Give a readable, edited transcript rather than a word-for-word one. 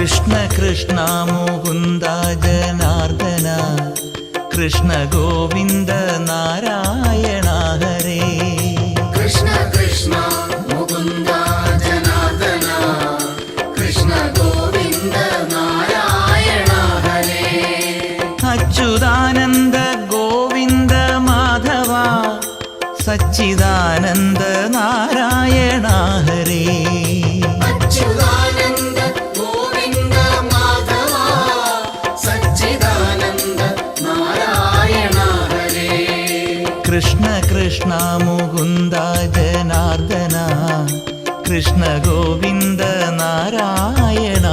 Krishna Krishna Mukunda Janardhana Krishna Govinda Narayana Hare. Krishna Krishna Mukunda Janardhana Krishna Govinda Narayana Hare. Achuthananda Govinda Madhava Sachidananda Narayana Hare. Achuthananda Govinda Madhava Sachidananda Narayana Hare. Krishna Krishna Mukunda Janardhana Krishna Govinda Narayana